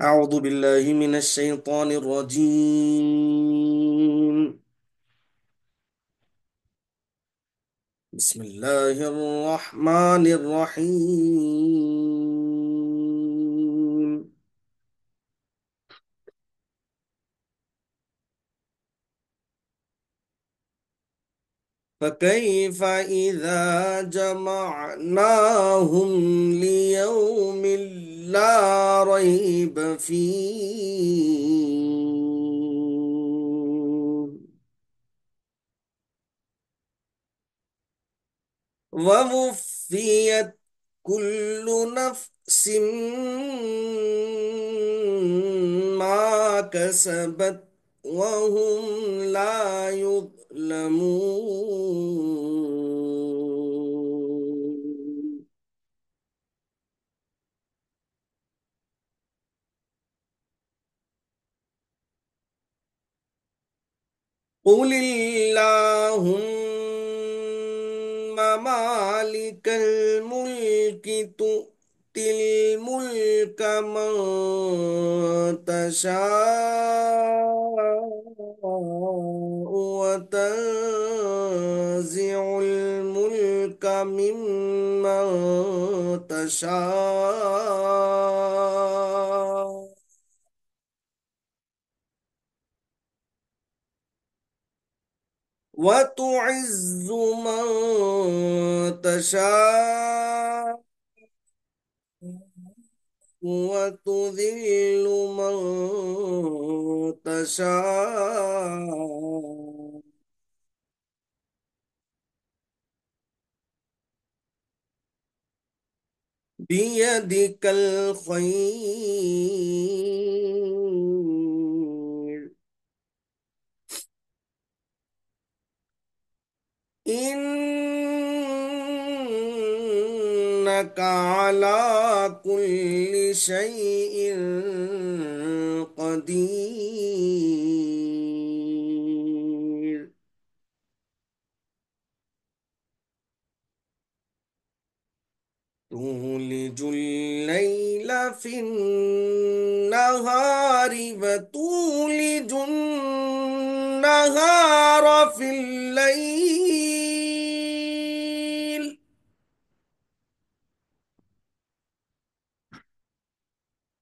أعوذ بالله من الشيطان الرجيم. بسم الله الرحمن الرحيم. فكيف إذا جمعناهم ليوم لا ريب فيه ووفيت كل نفس ما كسبت وهم لا يظلمون. قل اللهم مالك الملك تؤتي الملك من تشاء وتنزع الملك ممن تشاء وتعز من تشاء وتذل من تشاء بيدك الخير إنك على كل شيء قدير تولج الليل في النهار وتولج النهار في الليل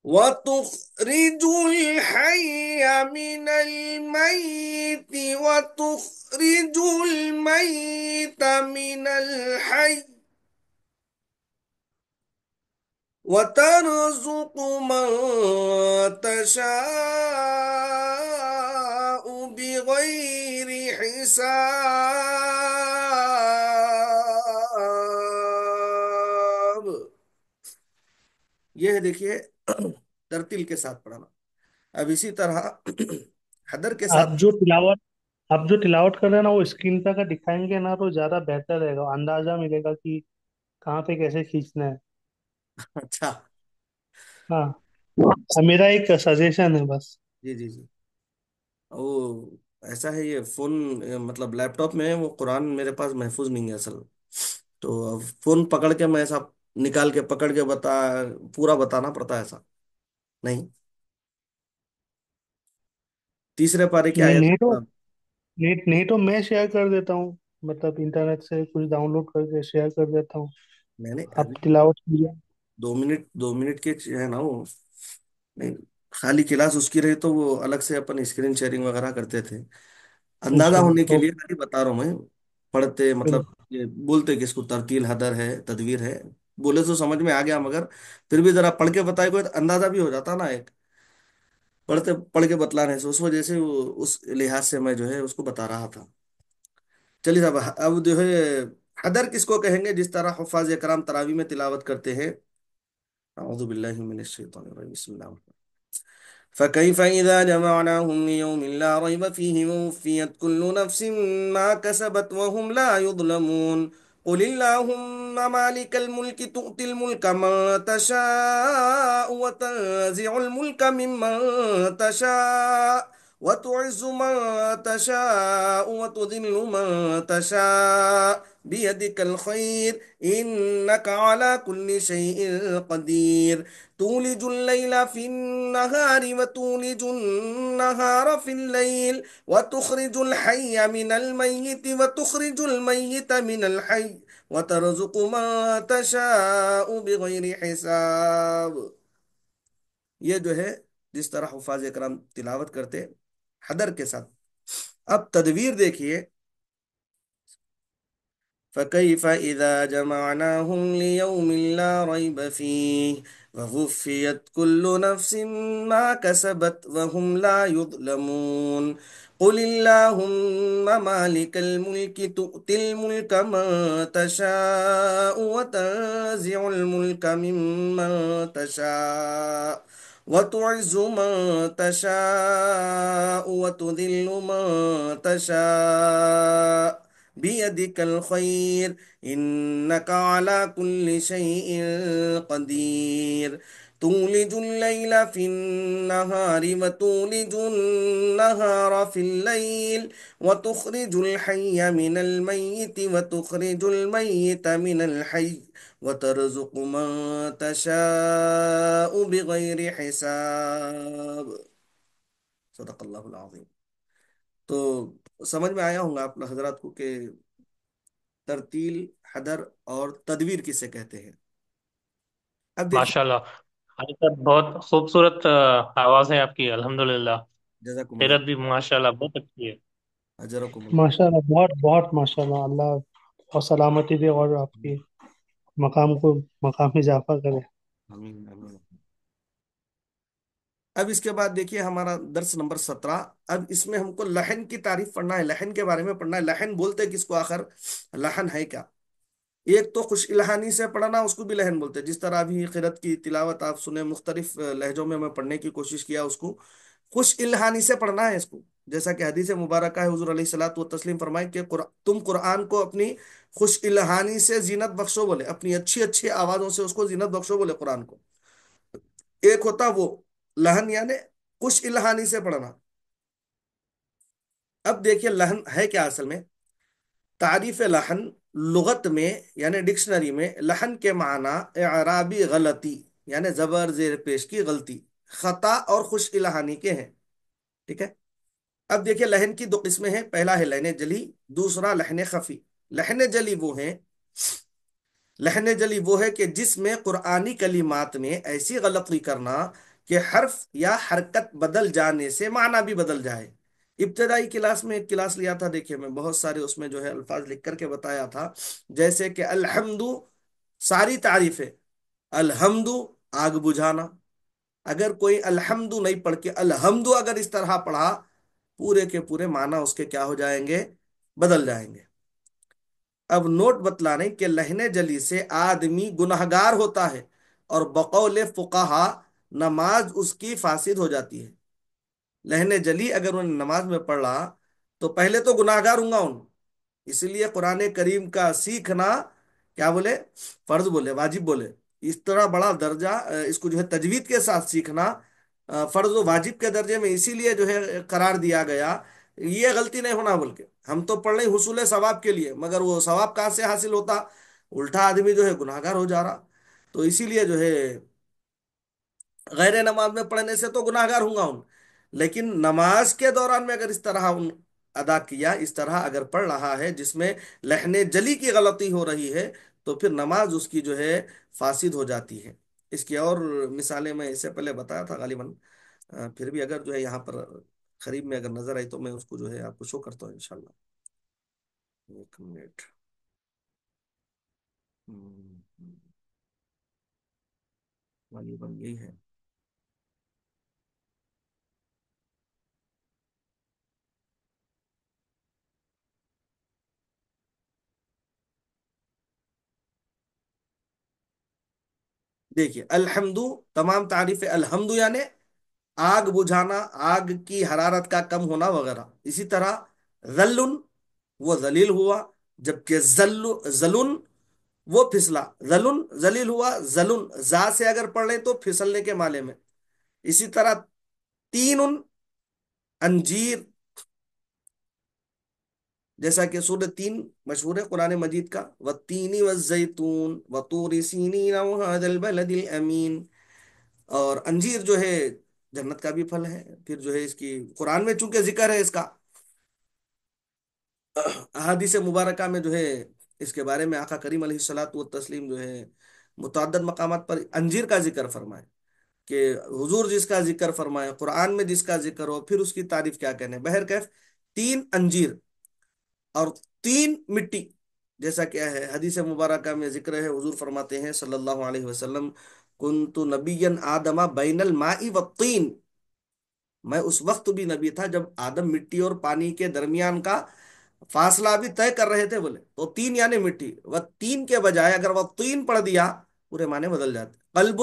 وتخرج الحي من الميت وتخرج الميت من الحي وترزق من تشاء بغير حساب. یہ ہے دیکھیے ترتیل کے ساتھ پڑھنا. اب اسی طرح حدر کے آپ ساتھ. جو تلاوت آپ جو تلاوت کر رہے ہیں نا وہ اسکرین پہ اگر دکھائیں گے نا تو زیادہ بہتر رہے گا، اندازہ ملے گا کہ کہاں پہ کیسے کھینچنا ہے. اچھا. ہاں، میرا ایک سجیشن ہے بس. جی جی جی. وہ ایسا ہے یہ فون مطلب لیپ ٹاپ میں ہے، وہ قرآن میرے پاس محفوظ نہیں ہے اصل. تو اب فون پکڑ کے میں ایسا نکال کے پکڑ کے پورا بتانا پڑتا ہے ایسا نہیں. تیسرے پارے کی نہیں آیت. نہیں تو نہیں تو میں شیئر کر دیتا ہوں، مطلب انٹرنیٹ سے کچھ ڈاؤن لوڈ کر کے شیئر کر دیتا ہوں. میں نے آپ ابھی تلاوت کیجیے. 2 منٹ کے ہے نا وہ. نہیں، خالی کلاس اس کی رہی تو وہ الگ سے اپن اسکرین شیئرنگ وغیرہ کرتے تھے. اندازہ اچھا ہونے کے لیے اوکے. خالی بتا رہا ہوں میں. پڑھتے مطلب یہ بولتے کہ اس کو ترتیل حدر ہے تدویر ہے. بولے تو سمجھ میں آ گیا مگر پھر بھی ذرا پڑھ کے بتائے کوئی تو اندازہ بھی ہو جاتا نا ایک. پڑھتے پڑھ کے بتلانے سے اس وجہ سے اس لحاظ سے میں جو ہے اس کو بتا رہا تھا. چلیے صاحب اب جو ہے حدر کس کو کہیں گے جس طرح حفاظ کرام تراوی میں تلاوت کرتے ہیں. اعوذ باللہ من الشیطان الرجیم بسم اللہ الرحمن الرحیم. فكيف إذا جمعناهم ليوم لا ريب فيه ووفيت كل نفس ما كسبت وهم لا يظلمون. قل اللهم مالك الملك تؤتي الملك من تشاء وتنزع الملك ممن تشاء وتعز من تشاء وتذل من تشاء بيدك الخير إنك على كل شيء قدير. تولج الليل في النهار وتولج النهار في الليل وتخرج الحي من الميت وتخرج الميت من الحي وترزق من تشاء بغير حساب. یہ جو ہے جس طرح حفاظ کرام تلاوت کرتے حدر کے ساتھ. اب تدویر دیکھیے. فكيف إذا جمعناهم ليوم لا ريب فيه ووفيت كل نفس ما كسبت وهم لا يظلمون. قل اللهم مالك الملك تؤتي الملك من تشاء وتنزع الملك ممن تشاء وتعز من تشاء وتذل من تشاء بيدك الخير إنك على كل شيء قدير. تولج الليل في النهار وتولج النهار في الليل وتخرج الحي من الميت وتخرج الميت من الحي وترزق من تشاء بغير حساب صدق اللہ العظیم. تو سمجھ میں آیا ہوگا آپ حضرات کو کہ ترتیل، حدر اور تدویر کسے کہتے ہیں. اب دیکھیے. ماشاء اللہ. حاجی صاحب بہت خوبصورت آواز ہے آپ کی، الحمدللہ. جزاکم اللہ. قرت بھی ماشاء اللہ بہت اچھی ہے. اجرکم اللہ. ماشاء اللہ، بہت بہت ماشاء اللہ. اللہ اور سلامتی دے اور آپ کی مقام کو مقام میں اضافہ کرے. آمین آمین. اب اس کے بعد دیکھیے ہمارا درس نمبر 17. اب اس میں ہم کو لحن کی تعریف پڑھنا ہے، لحن کے بارے میں پڑھنا ہے. لحن بولتے کس کو آخر؟ لحن ہے کیا؟ ایک تو خوش الہانی سے پڑھنا، اس کو بھی لحن بولتے ہیں. جس طرح ابھی قرأت کی تلاوت آپ سنیں، مختلف لہجوں میں پڑھنے کی کوشش کیا، اس کو خوش الہانی سے پڑھنا ہے اس کو. جیسا کہ حدیث مبارکہ ہے، حضور علیہ الصلوۃ والتسلیم فرمائے کہ تم قرآن کو اپنی خوش الہانی سے زینت بخشو بولے، اپنی اچھی اچھی آوازوں سے اس کو زینت بخشو بولے قرآن کو. ایک ہوتا وہ لہن یعنی خوش الہانی سے پڑھنا. اب دیکھیے لہن ہے کیا اصل میں. تعریف لحن لغت میں یعنی ڈکشنری میں، لحن کے معنی اعرابی غلطی یعنی زبر زیر پیش کی غلطی، خطا اور خوش الہانی کے ہیں. ٹھیک ہے. اب دیکھیے لحن کی دو قسمیں ہیں. پہلا ہے لحن جلی، دوسرا لحن خفی. لحن جلی وہ ہیں، لحن جلی وہ ہے کہ جس میں قرآنی کلمات میں ایسی غلطی کرنا کہ حرف یا حرکت بدل جانے سے معنی بھی بدل جائے. ابتدائی کلاس میں ایک کلاس لیا تھا، دیکھیے میں بہت سارے اس میں جو ہے الفاظ لکھ کر کے بتایا تھا. جیسے کہ الحمد، ساری تعریف ہے. الحمد آگ بجھانا. اگر کوئی الحمد نہیں پڑھ کے الحمد اگر اس طرح پڑھا، پورے کے پورے معنی اس کے کیا ہو جائیں گے؟ بدل جائیں گے. اب نوٹ بتلانے کہ لہن جلی سے آدمی گنہگار ہوتا ہے، اور بقول فقہا نماز اس کی فاسد ہو جاتی ہے. لہن جلی اگر انہیں نماز میں پڑھا تو پہلے تو گناہگار ہوں گا ان. اس لیے قرآن کریم کا سیکھنا کیا بولے؟ فرض بولے، واجب بولے. اس طرح بڑا درجہ اس کو جو ہے تجوید کے ساتھ سیکھنا فرض و واجب کے درجے میں اسی لیے جو ہے قرار دیا گیا. یہ غلطی نہیں ہونا، بلکہ ہم تو پڑھ رہے ہیں حصول ثواب کے لیے، مگر وہ ثواب کہاں سے حاصل ہوتا؟ الٹا آدمی جو ہے گناہگار ہو جا رہا. تو اسی لیے جو ہے غیر نماز میں پڑھنے سے تو گناہگار ہوں گا ان، لیکن نماز کے دوران میں اگر اس طرح ان ادا کیا، اس طرح اگر پڑھ رہا ہے جس میں لہن جلی کی غلطی ہو رہی ہے، تو پھر نماز اس کی جو ہے فاسد ہو جاتی ہے. اس کی اور مثالیں میں اس سے پہلے بتایا تھا غالباً. پھر بھی اگر جو ہے یہاں پر قریب میں اگر نظر آئی تو میں اس کو جو ہے آپ کو شو کرتا ہوں انشاءاللہ. ایک منٹ. غالباً یہی ہے. دیکھیے الحمد، تمام تعریف الحمد یعنی آگ بجھانا، آگ کی حرارت کا کم ہونا وغیرہ. اسی طرح ذل وہ ذلیل ہوا، جبکہ ذلن وہ پھسلا. ذلن ذلیل ہوا، ذلن زا سے اگر پڑھ لیں تو پھسلنے کے معنی میں. اسی طرح تین انجیر، جیسا کہ سورہ تین مشہور ہے قرآن مجید کا، والتین والزیتون وطور سینین وهذا البلد الامین. اور انجیر جو ہے جنت کا بھی پھل ہے. پھر جو ہے اس کی قرآن میں چونکہ ذکر ہے اس کا، احادیث مبارکہ میں جو ہے اس کے بارے میں آقا کریم علیہ الصلوۃ والتسلیم جو ہے متعدد مقامات پر انجیر کا ذکر فرمائے، کہ حضور جس کا ذکر فرمائے، قرآن میں جس کا ذکر ہو، پھر اس کی تعریف کیا کہنے. بہرکیف تین انجیر اور تین مٹی، جیسا کہ ہے حدیث مبارکہ میں ذکر ہے، حضور فرماتے ہیں صلی اللہ علیہ وسلم کنت نبیا آدم بین الماء والطین. میں اس وقت بھی نبی تھا جب آدم مٹی اور پانی کے درمیان کا فاصلہ بھی طے کر رہے تھے. بولے تو تین یعنی مٹی، وہ تین کے بجائے اگر وہ تین پڑھ دیا پورے معنی بدل جاتے. قلب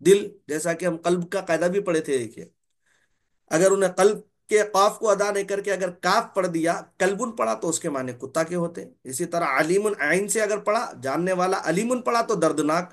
دل، جیسا کہ ہم قلب کا قاعدہ بھی پڑھے تھے. دیکھیے اگر انہیں قلب کے قاف کو ادا نہیں کر کے اگر کاف پڑھ دیا، کلبن پڑھا، تو اس کے معنی کتا کے ہوتے. اسی طرح علیم عین سے اگر پڑھا، جاننے والا، علیمن پڑھا تو دردناک.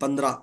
15,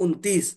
29।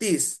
30।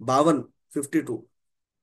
52, 52।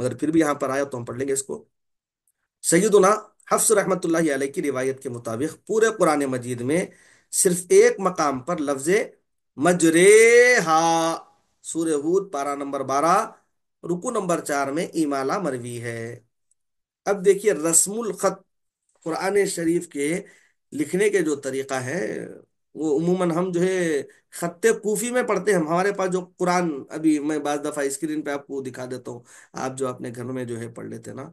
مگر پھر بھی یہاں پر آیا تو ہم پڑھ لیں گے اس کو. سیدنا حفص رحمۃ اللہ علیہ کی روایت کے مطابق پورے قرآن مجید میں صرف ایک مقام پر لفظ مجریہا، سورہ ہود پارہ نمبر 12 رکو نمبر 4 میں ایمالا مروی ہے. اب دیکھیے رسم الخط قرآن شریف کے لکھنے کے جو طریقہ ہے وہ عموماً ہم جو ہے خط کوفی میں پڑھتے ہیں. ہمارے پاس جو قرآن ابھی میں بعض دفعہ اسکرین پہ آپ کو دکھا دیتا ہوں، آپ جو اپنے گھر میں جو ہے پڑھ لیتے ہیں نا،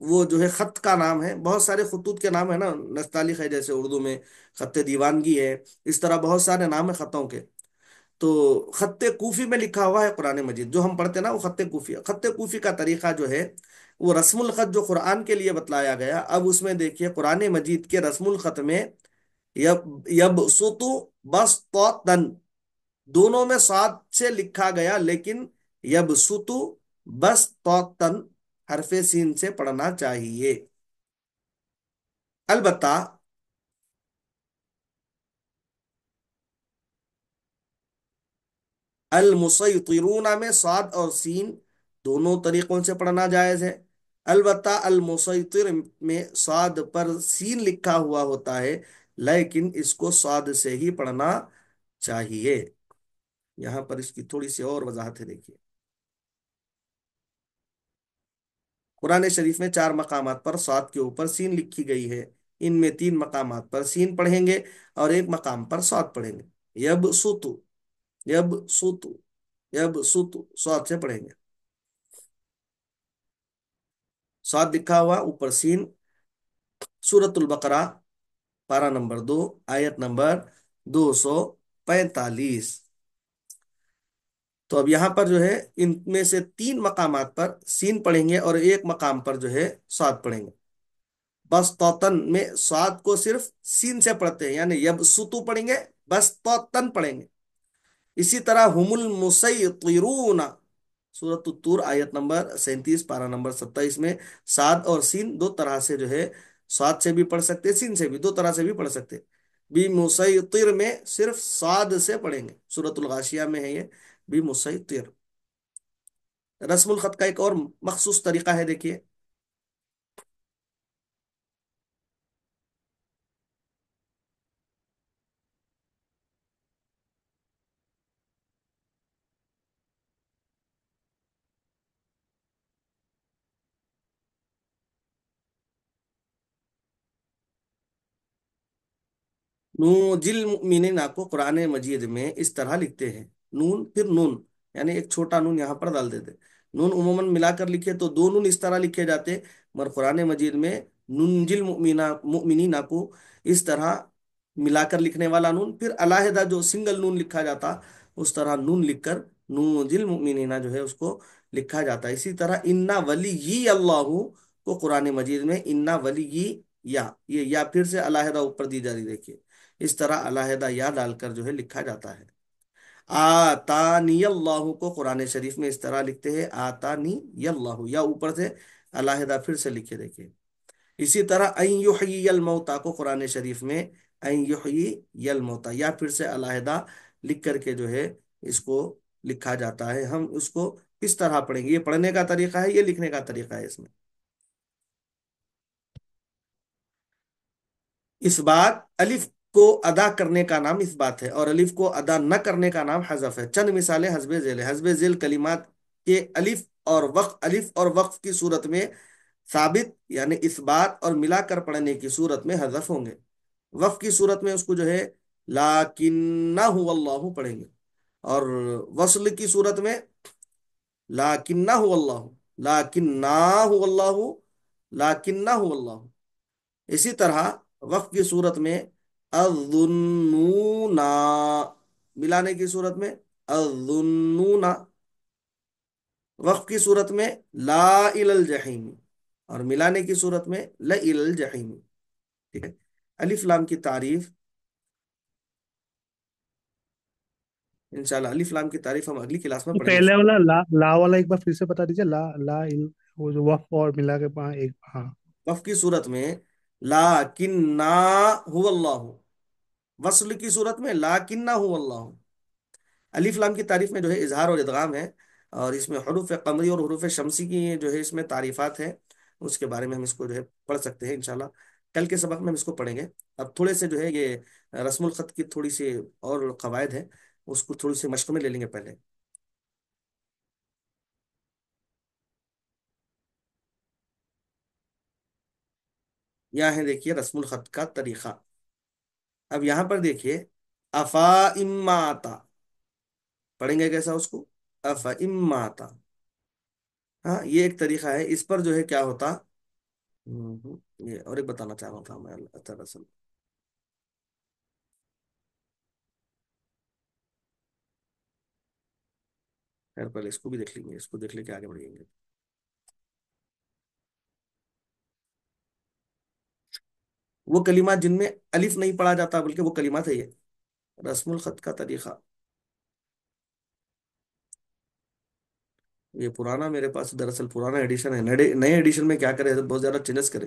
وہ جو ہے خط کا نام ہے. بہت سارے خطوط کے نام ہے نا، نستعلیق ہے جیسے اردو میں، خط دیوانگی ہے، اس طرح بہت سارے نام ہیں خطوں کے. تو خط کوفی میں لکھا ہوا ہے قرآن مجید جو ہم پڑھتے ہیں نا، وہ خط کوفی. خط کوفی کا طریقہ جو ہے وہ رسم الخط جو قرآن کے لیے بتلایا گیا، اب اس میں دیکھیے قرآن مجید کے رسم الخط میں یبسطو بسطتن، دونوں میں ساتھ سے لکھا گیا، لیکن یبسطو بسطتن حرف سین سے پڑھنا چاہیے. البتہ المسیطرون میں صاد اور سین دونوں طریقوں سے پڑھنا جائز ہے. البتہ المسیطر میں صاد پر سین لکھا ہوا ہوتا ہے، لیکن اس کو صاد سے ہی پڑھنا چاہیے. یہاں پر اس کی تھوڑی سی اور وضاحت ہے، دیکھیے قرآن شریف میں 4 مقامات پر صاد کے اوپر سین لکھی گئی ہے. ان میں 3 مقامات پر سین پڑھیں گے اور ایک مقام پر صاد پڑھیں گے. یب سوتو، یب سوتو، یب سوتو صاد سے پڑھیں گے. صاد لکھا ہوا اوپر سین، سورت البقرہ پارہ نمبر 2 آیت نمبر 245. تو اب یہاں پر جو ہے ان میں سے 3 مقامات پر سین پڑھیں گے اور ایک مقام پر جو ہے صاد پڑھیں گے. بس توتن میں صاد کو صرف سین سے پڑھتے ہیں، یعنی یب ستو پڑھیں گے، بس توتن پڑھیں گے. اسی طرح ہم المسیطرون، سورۃ الطور آیت نمبر 37 پارہ نمبر 27 میں صاد اور سین دو طرح سے جو ہے، صاد سے بھی پڑھ سکتے، سین سے بھی، دو طرح سے بھی پڑھ سکتے. بھی مسیطر میں صرف صاد سے پڑھیں گے، سورۃ الغاشیہ میں ہے یہ بھی مسیطر. رسم الخط کا ایک اور مخصوص طریقہ ہے، دیکھیے نوجل المؤمنین کو قرآن مجید میں اس طرح لکھتے ہیں، نون پھر نون، یعنی ایک چھوٹا نون یہاں پر ڈال دیتے. نون عموماً ملا کر لکھے تو 2 نون اس طرح لکھے جاتے، مگر قرآن مجید میں ننجل مؤمنین کو اس طرح ملا کر لکھنے والا نون، پھر علیحدہ جو سنگل نون لکھا جاتا اس طرح نون لکھ کر ننجل مؤمنین جو ہے اس کو لکھا جاتا ہے. اسی طرح انا ولی اللہ کو قرآن مجید میں انا ولی یہ یا پھر سے علیحدہ اوپر دی جا رہی، دیکھیے اس طرح علیحدہ یا ڈال کر جو ہے لکھا جاتا ہے. آتانی اللہ کو قرآن شریف میں اس طرح لکھتے ہیں آتانی اللہ، یا اوپر سے علیحدہ پھر سے لکھے، دیکھیے. اسی طرح ان یحیی الموتا کو قرآن شریف میں ان یحیی الموتا یا پھر سے علیحدہ لکھ کر کے جو ہے اس کو لکھا جاتا ہے. ہم اس کو کس طرح پڑھیں گے، یہ پڑھنے کا طریقہ ہے، یہ لکھنے کا طریقہ ہے. اس میں اس بات الف کو ادا کرنے کا نام اس بات ہے، اور الف کو ادا نہ کرنے کا نام حذف ہے. چند مثالیں حسب ذیل ہے. حسب ذیل کلمات کے الف اور وقف کی صورت میں ثابت یعنی اس بات اور ملا کر پڑھنے کی صورت میں حذف ہوں گے. وقف کی صورت میں اس کو جو ہے لاکنہ اللہ پڑھیں گے، اور وصل کی صورت میں لاکنہ اللہ، لاکنہ اللہ، لاکنہ اللہ. اسی طرح وقف کی صورت میں الظنون، ملانے کی صورت میں الظنون. وقف کی صورت میں لا الی الجحیم، اور ملانے کی صورت میں لا الی الجحیم. ٹھیک ہے. الف لام کی تعریف انشاءاللہ، الف لام کی تعریف ہم اگلی کلاس میں تو پڑھیں گے. پہلے والا لا، لا والا ایک بار پھر سے بتا دیجیے. لا لا وہ جو وقف اور ملا کے ایک، ہاں. وقف کی صورت میں لاکنہ هو اللہ، وصل کی صورت میں لاکنہ هو اللہ. الف لام کی تعریف میں جو ہے اظہار اور ادغام ہے، اور اس میں حروف قمری اور حروف شمسی کی جو ہے اس میں تعریفات ہیں، اس کے بارے میں ہم اس کو جو ہے پڑھ سکتے ہیں انشاءاللہ، کل کے سبق میں ہم اس کو پڑھیں گے۔ اب تھوڑے سے جو ہے یہ رسم الخط کی تھوڑی سی اور قواعد ہیں، اس کو تھوڑی سی مشق میں لے لیں گے پہلے۔ یہاں ہے دیکھیے رسم الخط کا طریقہ۔ اب یہاں پر دیکھیے افا اماتا، پڑھیں گے کیسا اس کو؟ افا اماتا، ہاں یہ ایک طریقہ ہے۔ اس پر جو ہے کیا ہوتا، یہ اور ایک بتانا چاہ رہا تھا میں دراصل، خیر پہلے اس کو بھی دیکھ لیں گے، اس کو دیکھ لے کے آگے بڑھیں گے۔ وہ کلمات جن میں الف نہیں پڑھا جاتا بلکہ وہ کلمات ہے، یہ رسم الخط کا طریقہ۔ یہ پرانا میرے پاس دراصل پرانا ایڈیشن ہے، نئے ایڈیشن میں کیا کرے حضرت، بہت زیادہ چینجز کرے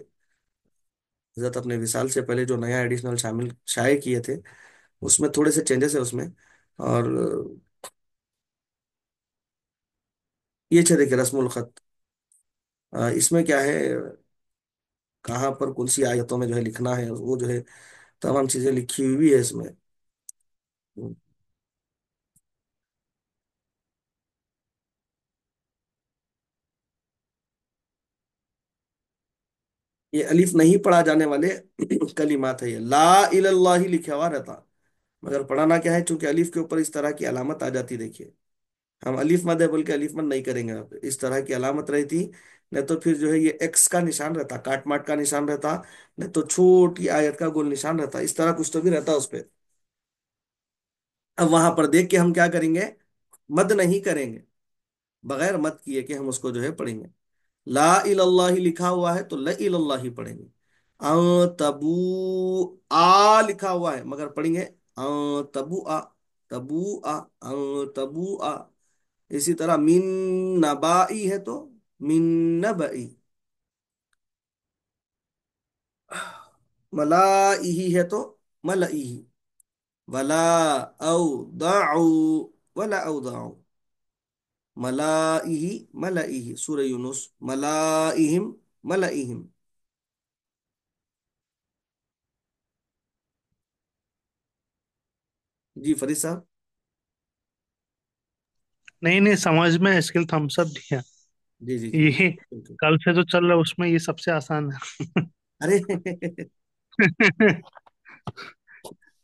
حضرت، اپنے وصال سے پہلے جو نیا ایڈیشنل شامل شائع کیے تھے اس میں تھوڑے سے چینجز ہے اس میں۔ اور یہ چھ دیکھیں رسم الخط، اس میں کیا ہے، کہاں پر کون سی آیتوں میں جو ہے لکھنا ہے، وہ جو ہے تمام چیزیں لکھی ہوئی بھی ہے اس میں۔ یہ الف نہیں پڑھا جانے والے کلمات ہے، یہ لا الہ اللہ ہی لکھا ہوا رہتا، مگر پڑھانا کیا ہے، چونکہ الف کے اوپر اس طرح کی علامت آ جاتی، دیکھیے ہم الف مد ہے بول کے الف مد نہیں کریں گے، اب اس طرح کی علامت رہتی، نہیں تو پھر جو ہے یہ ایکس کا نشان رہتا، کاٹ ماٹ کا نشان رہتا، نہیں تو چھوٹی آیت کا گول نشان رہتا، اس طرح کچھ تو بھی رہتا اس پہ۔ اب وہاں پر دیکھ کے ہم کیا کریں گے، مد نہیں کریں گے، بغیر مد کیے کہ ہم اس کو جو ہے پڑھیں گے۔ لا الہ اللہ لکھا ہوا ہے تو لا الہ اللہ ہی پڑھیں گے۔ تبو آ لکھا ہوا ہے مگر پڑھیں گے تبو آ، تبو آ، تبو آ۔ اسی طرح من نبائی ہے تو من نبئی، ملائی ہے تو ملائی، ولا اودعو، ولا اودعو، ملائی ملائی، سورہ یونس ملائہم ملائہم۔ جی فرید صاحب۔ نہیں نہیں، سمجھ میں اسکل تھمس اپ دیا جی جی جی یہ، بالکل۔ کل سے جو چل رہا ہے اس میں یہ سب سے آسان ارے ہے۔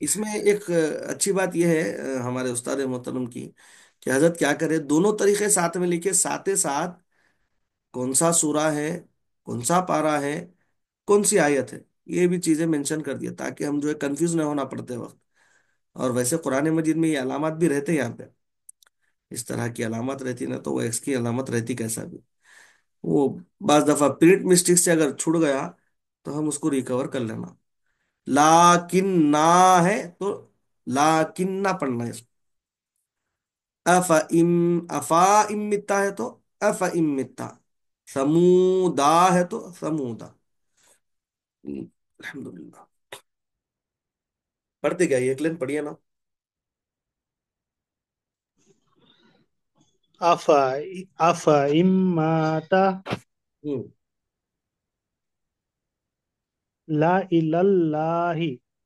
اس میں ایک اچھی بات یہ ہے ہمارے استاد محترم کی، کہ حضرت کیا کرے، دونوں طریقے ساتھ میں لکھے، ساتھ ساتھ کون سا سورہ ہے، کون سا پارا ہے، کون سی آیت ہے، یہ بھی چیزیں مینشن کر دیا تاکہ ہم جو ہے کنفیوز نہ ہونا پڑتے وقت۔ اور ویسے قرآن مجید میں یہ علامات بھی رہتے ہیں یہاں پہ، اس طرح کی علامات رہتی نا تو وہ ایکس کی علامت رہتی کیسا بھی، وہ بعض دفعہ پرنٹ مسٹیک سے اگر چھوٹ گیا تو ہم اس کو ریکور کر لینا۔ لاکن نہ ہے تو لاکن نہ پڑھنا ہے اس کو۔ افا ام، افا امتا ہے تو افا امتا، سمودا ہے تو سمودا۔ الحمدللہ، پڑھتے کیا یہ ایک لین پڑھیے نا۔ افا افا اماتا ہوں، لا الہ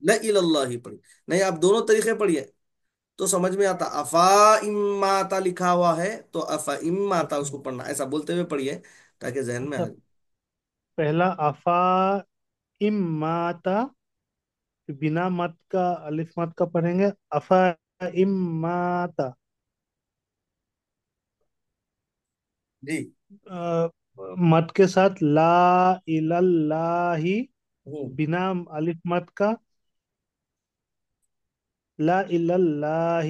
لا الہ اللہ ہی پڑھی، نہیں آپ دونوں طریقے پڑھیے تو سمجھ میں آتا۔ افا اماتا لکھا ہوا ہے تو افا اماتا اس کو پڑھنا، ایسا بولتے ہوئے پڑھیے تاکہ ذہن میں آ اچھا، جائے۔ پہلا افا اماتا، بنا مت کا، الف مت کا پڑھیں گے افا اماتا، جی۔ مت کے ساتھ لا الہ، ہوں، بنا الف مت کا لا الہ،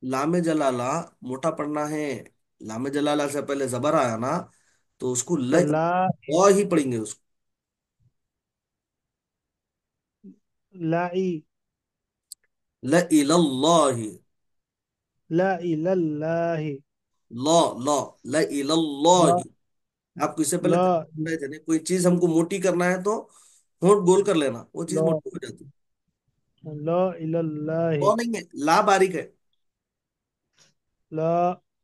لام جلالہ موٹا پڑھنا ہے، لام جلالہ سے پہلے زبر آیا نا تو اس کو تو لا ہی پڑھیں گے اس کو، لائی، لا الہ اللہ، لا الہ، لا لا لا الہ اللہ۔ لا آپ کو اس سے پہلے لا تعریف رہے تھے نا، کوئی چیز ہم کو موٹی کرنا ہے تو ہونٹ گول کر لینا، وہ چیز لا موٹی ہو جاتی ہے۔ لا الہ، وہ نہیں ہے، لا باریک ہے۔ لا